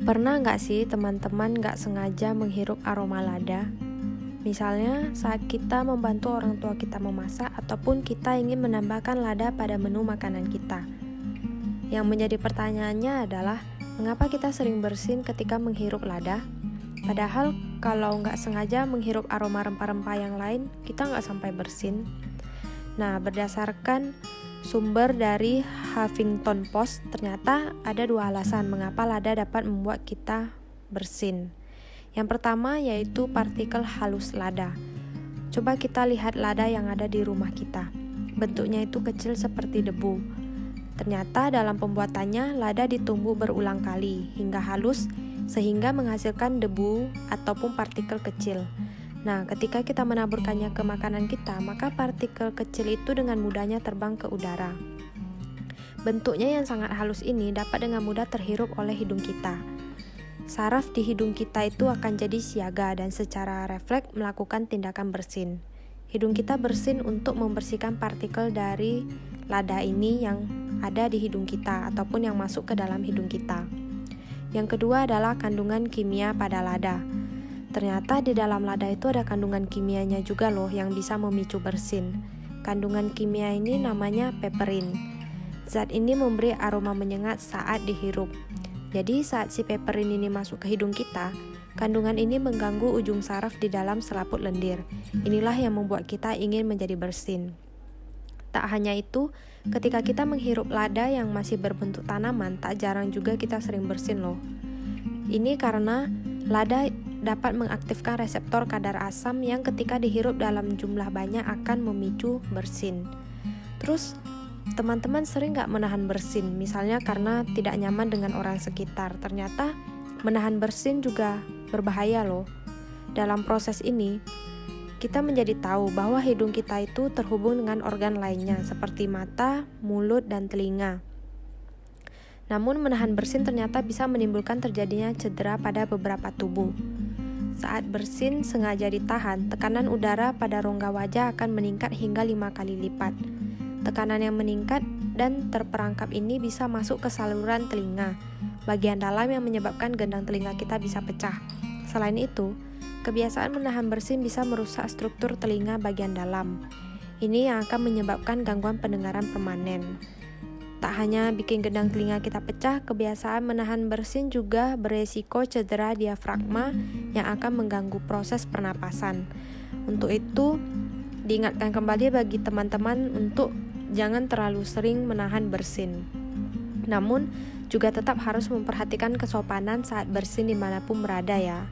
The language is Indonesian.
Pernah nggak sih teman-teman nggak sengaja menghirup aroma lada? Misalnya saat kita membantu orang tua kita memasak ataupun kita ingin menambahkan lada pada menu makanan kita. Yang menjadi pertanyaannya adalah, mengapa kita sering bersin ketika menghirup lada? Padahal kalau nggak sengaja menghirup aroma rempah-rempah yang lain, kita nggak sampai bersin. Nah, berdasarkan sumber dari Huffington Post, ternyata ada dua alasan mengapa lada dapat membuat kita bersin. Yang pertama yaitu partikel halus lada. Coba kita lihat lada yang ada di rumah kita. Bentuknya itu kecil seperti debu. Ternyata dalam pembuatannya lada ditumbuk berulang kali hingga halus sehingga menghasilkan debu ataupun partikel kecil. Nah, ketika kita menaburkannya ke makanan kita, maka partikel kecil itu dengan mudahnya terbang ke udara. Bentuknya yang sangat halus ini dapat dengan mudah terhirup oleh hidung kita. Saraf di hidung kita itu akan jadi siaga dan secara refleks melakukan tindakan bersin. Hidung kita bersin untuk membersihkan partikel dari lada ini yang ada di hidung kita ataupun yang masuk ke dalam hidung kita. Yang kedua adalah kandungan kimia pada lada. Ternyata di dalam lada itu ada kandungan kimianya juga loh yang bisa memicu bersin. Kandungan kimia ini namanya peperin. Zat ini memberi aroma menyengat saat dihirup. Jadi saat si peperin ini masuk ke hidung kita, kandungan ini mengganggu ujung saraf di dalam selaput lendir. Inilah yang membuat kita ingin menjadi bersin. Tak hanya itu, ketika kita menghirup lada yang masih berbentuk tanaman, tak jarang juga kita sering bersin loh. Ini karena lada dapat mengaktifkan reseptor kadar asam yang ketika dihirup dalam jumlah banyak akan memicu bersin. Terus, teman-teman sering gak menahan bersin, misalnya karena tidak nyaman dengan orang sekitar. Ternyata menahan bersin juga berbahaya loh. Dalam proses ini, kita menjadi tahu bahwa hidung kita itu terhubung dengan organ lainnya seperti mata, mulut, dan telinga. Namun menahan bersin ternyata bisa menimbulkan terjadinya cedera pada beberapa tubuh. Saat bersin sengaja ditahan, tekanan udara pada rongga wajah akan meningkat hingga 5 kali lipat. Tekanan yang meningkat dan terperangkap ini bisa masuk ke saluran telinga, bagian dalam yang menyebabkan gendang telinga kita bisa pecah. Selain itu, kebiasaan menahan bersin bisa merusak struktur telinga bagian dalam. Ini yang akan menyebabkan gangguan pendengaran permanen. Tak hanya bikin gendang telinga kita pecah, kebiasaan menahan bersin juga beresiko cedera diafragma yang akan mengganggu proses pernapasan. Untuk itu, diingatkan kembali bagi teman-teman untuk jangan terlalu sering menahan bersin. Namun, juga tetap harus memperhatikan kesopanan saat bersin dimanapun berada ya.